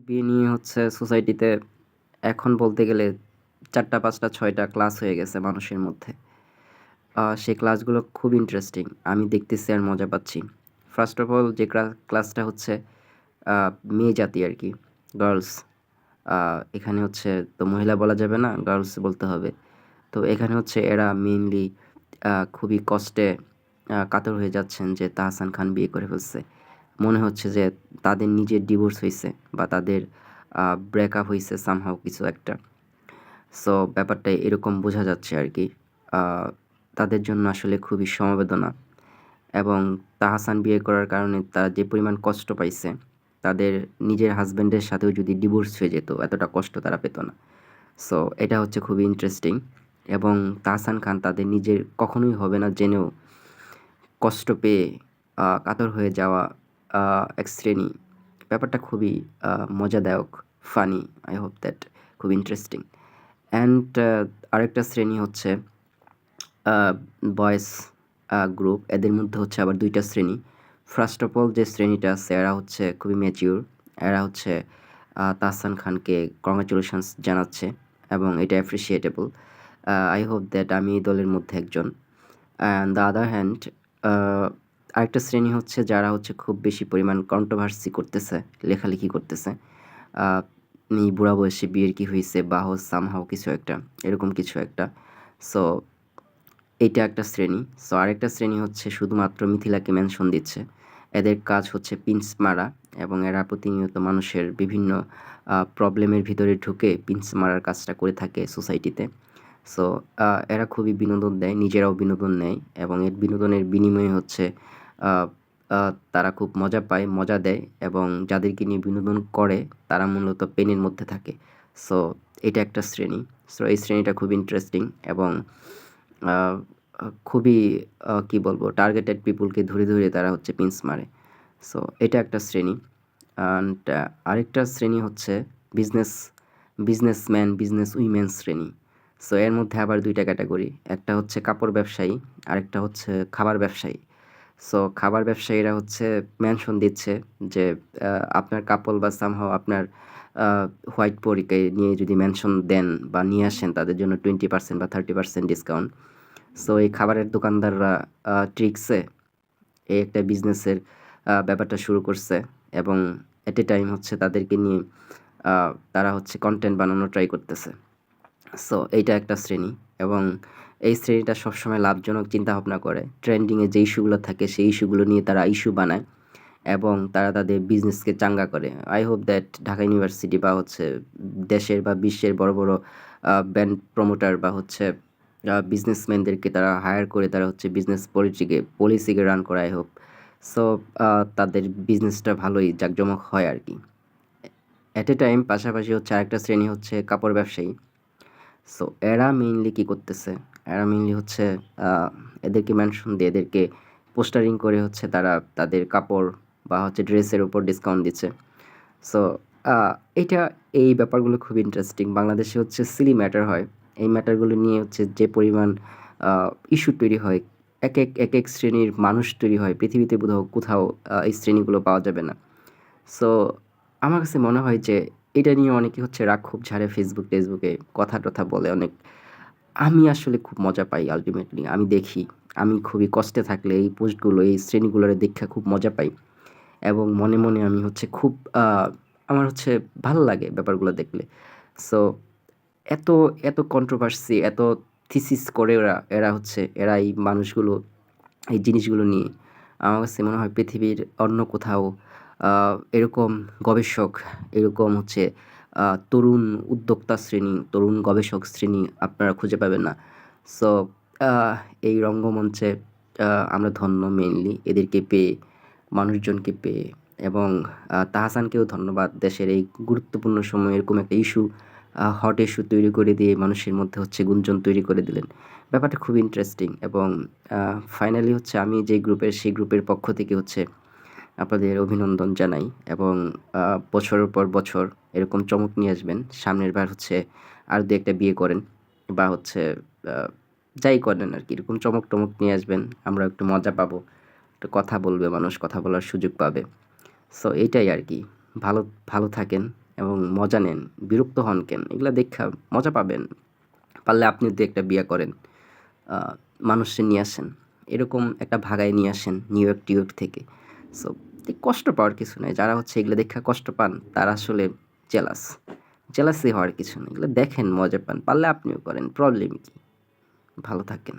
বিয়ে নিয়ে হচ্ছে সোসাইটিতে এখন বলতে গেলে ৪টা ৫টা ৬টা ক্লাস হয়ে গেছে মানুষের মধ্যে। সেই ক্লাসগুলো খুব ইন্টারেস্টিং। আমি দেখতেছি আর মজা পাচ্ছি। ফার্স্ট অফ অল যে ক্লাসটা হচ্ছে আ মেয়ে জাতি আরকি, গার্লস। এখানে হচ্ছে তো মহিলা বলা যাবে না, গার্লস বলতে হবে। তো এখানে হচ্ছে এরা মেইনলি খুবই কষ্টে কাতর হয়ে যাচ্ছেন যে তাহসান খান বিয়ে করে ফেলছে। মনে হচ্ছে যে তাদের নিজের ডিভোর্স হইছে বা তাদের ব্রেকআপ হইছে সামহাউ কিছু একটা। সো ব্যাপারটা এরকম বোঝা যাচ্ছে আরকি। আ তাদের জন্য আসলে খুবই সমবেদনা এবং তাহসান বিয়ে করার কারণে তারা যে পরিমাণ কষ্ট পাইছে, তাদের নিজের হাসব্যান্ডের সাথেও যদি ডিভোর্স হয়ে যেত, এতটা কষ্ট তারা পেত না। সো এটা হচ্ছে খুবই ইন্টারেস্টিং এবং তাহসান খান তাদের নিজের কখনোই হবে না জেনেও কষ্ট পেয়ে কাতর হয়ে যাওয়া আ এক শ্রেণী। ব্যাপারটা খুবই মজাদায়ক, ফানি। আই হোপ দ্যাট খুব ইন্টারেস্টিং। অ্যান্ড আরেকটা শ্রেণী হচ্ছে আ বয়েজ গ্রুপ। এদের মধ্যে হচ্ছে আবার ২ টা শ্রেণী। ফার্স্ট অফ অল যে শ্রেণীটা আছে এরা হচ্ছে খুবই ম্যাচিউর। এরা হচ্ছে তাহসান খানকে কংগ্রাচুলেশনস জানাচ্ছে এবং এটা অ্যাপ্রিশিয়েটেবল। আই হোপ দ্যাট আমি এই দলের মধ্যে একজন। অ্যান্ড দ্য আদার হ্যান্ড আ আরেকটা শ্রেণী হচ্ছে যারা হচ্ছে খুব বেশি পরিমাণ কন্ট্রোভার্সি করতেছে, লেখালেখি করতেছে। আ এই বুড়া বয়সে বিয়ের কি হইছে বা সামহাউ কিছু একটা, এরকম কিছু একটা। সো এইটা একটা শ্রেণী। সো আরেকটা শ্রেণী হচ্ছে শুধুমাত্র মিথিলাকে মেনশন দিচ্ছে। এদের কাজ হচ্ছে পিঞ্চ মারা এবং এরা প্রতিনিয়ত মানুষের বিভিন্ন প্রবলেমের ভিতরে ঢুকে পিঞ্চ মারার কাজটা করে থাকে সোসাইটিতে। সো এরা খুবই বিনোদন দেয়, নিজেরাও বিনোদন নেয় এবং এর বিনোদনের বিনিময়ে হচ্ছে আ আ তারা খুব মজা পায়, মজা দেয় এবং যাদেরকে নিয়ে বিনোদন করে তারা মূলত পেনের মধ্যে থাকে। সো এটা একটা শ্রেণী। সো এই শ্রেণীটা খুব ইন্টারেস্টিং এবং আ আ খুবই কি বলবো টার্গেটেড পিপলকে ধরে, ধরে তারা হচ্ছে পিঞ্চ মারে। সো এটা একটা শ্রেণী। অ্যান্ড আরেকটা শ্রেণী হচ্ছে বিজনেস বিজনেসম্যান, বিজনেস উইমেন শ্রেণী। সো এর মধ্যে আবার ২ টা ক্যাটেগরি। একটা হচ্ছে কাপড় ব্যবসায়ী, আরেকটা হচ্ছে খাবার ব্যবসায়ী। সো খাবার ব্যবসায়ীরা হচ্ছে মেনশন দিচ্ছে যে আ আপনার কাপল বা সামহাউ আপনার আ হোয়াইট পরীকে নিয়ে যদি মেনশন দেন বা নিয়ে আসেন তাদের জন্য 20% বা 30% ডিসকাউন্ট। সো এই খাবারের দোকানদাররা ট্রিক্সে এই একটা বিজনেসের ব্যাপারটা শুরু করছে এবং এট এ টাইম হচ্ছে তাদেরকে নিয়ে তারা হচ্ছে কনটেন্ট বানানোর ট্রাই করতেছে। সো এইটা একটা শ্রেণী এবং এই শ্রেণীটা সবসময় লাভজনক চিন্তাভাবনা করে। ট্রেন্ডিংয়ে যে ইস্যুগুলো থাকে সেই ইস্যুগুলো নিয়ে তারা ইস্যু বানায় এবং তারা তাদের বিজনেসকে চাঙ্গা করে। I hope that Dhaka university বা হচ্ছে দেশের বা বিশ্বের বড়, বড় ব্র্যান্ড প্রমোটার বা হচ্ছে বিজনেসম্যানদেরকে তারা হায়ার করে তারা হচ্ছে বিজনেস পলিসিকে রান করে আই হোপ। সো তাদের বিজনেসটা ভালোই জাঁকজমক হয় আরকি। এট এ টাইম পাশাপাশি হচ্ছে আরেকটা শ্রেণী হচ্ছে কাপড় ব্যবসায়ী। সো এরা মেইনলি কি করতেছে? এরা মেইনলি হচ্ছে আ এদেরকে মেনশন দিয়ে এদেরকে পোস্টারিং করে হচ্ছে তারা তাদের কাপড় বা হচ্ছে ড্রেসের উপর ডিসকাউন্ট দিচ্ছে। সো আ এইটা এই ব্যাপারগুলো খুব ইন্টারেস্টিং। বাংলাদেশে হচ্ছে সিলি ম্যাটার হয়। এই ম্যাটারগুলো নিয়ে হচ্ছে যে পরিমাণ আ ইস্যু তৈরি হয়, একেক শ্রেণীর মানুষ তৈরি হয়। পৃথিবীতে কোথাও এই শ্রেণীগুলো পাওয়া যাবে না। সো আমার কাছে মনে হয় যে এটা নিয়ে অনেকে হচ্ছে রাগ ক্ষোভ ঝাড়ে ফেসবুকে কথা-টথা বলে অনেক। আমি আসলে খুব মজা পাই আল্টিমেটলি। আমি দেখি। আমি খুবই কষ্টে থাকলে এই পোস্টগুলো, এই শ্রেণীগুলোরে দেইখা খুব মজা পাই এবং মনে, মনে আমি হচ্ছে খুব আমার হচ্ছে ভালো লাগে ব্যাপারগুলো দেখলে। সো এত, এত কন্ট্রোভার্সি, এত থিসিস করে এরা হচ্ছে এরা এই মানুষগুলো, এই জিনিসগুলো নিয়ে আমার কাছে মনে হয় পৃথিবীর অন্য কোথাও আ এরকম গবেষক, এরকম হচ্ছে তরুণ উদ্যোক্তা শ্রেণী, তরুণ গবেষক শ্রেণী আপনারা খুঁজে পাবেন না। সো আ এই রঙ্গমঞ্চে আমরা ধন্য মেইনলি এদেরকে পেয়ে, মানুষজনকে পেয়ে এবং তাহসানকেও ধন্যবাদ। দেশের এই গুরুত্বপূর্ণ সময়ে এরকম একটা ইস্যু হট ইস্যু তৈরি করে দিয়ে মানুষের মধ্যে হচ্ছে গুঞ্জন তৈরি করে দিলেন। ব্যাপারটা খুব ইন্টারেস্টিং এবং ফাইনালি হচ্ছে আমি যে গ্রুপের সেই গ্রুপের পক্ষ থেকে হচ্ছে আপনাদের অভিনন্দন জানাই এবং বছরের পর বছর এরকম চমক নিয়ে আসবেন। সামনের বার হচ্ছে আর ২-১ টা বিয়ে করেন বা হচ্ছে আ যাই করেন আরকি এরকম চমক-টমক নিয়ে আসবেন। আমরা একটু মজা পাবো। একটু কথা বলবে মানুষ, কথা বলার সুযোগ পাবে। সো এইটাই আরকি। ভালো ভালো থাকেন এবং মজা নেন, বিরক্ত হন কেন? এগুলা দেখা মজা পাবেন। পারলে আপনিও ২-১ টা বিয়া করেন। আ মানুষরে নিয়ে আসেন। এরকম একটা ভাগায় নিয়ে আসেন নিউ ইয়র্ক থেকে। সো কষ্ট পাওয়ার কিছু নাই। যারা হচ্ছে এগুলা দেইখা কষ্ট পান তারা আসলে জেলাস। জেলাসি হওয়ার কিছু নেই। এগুলা দেখেন মজা পান। পারলে আপনিও করেন। প্রবলেম কি? ভালো থাকেন।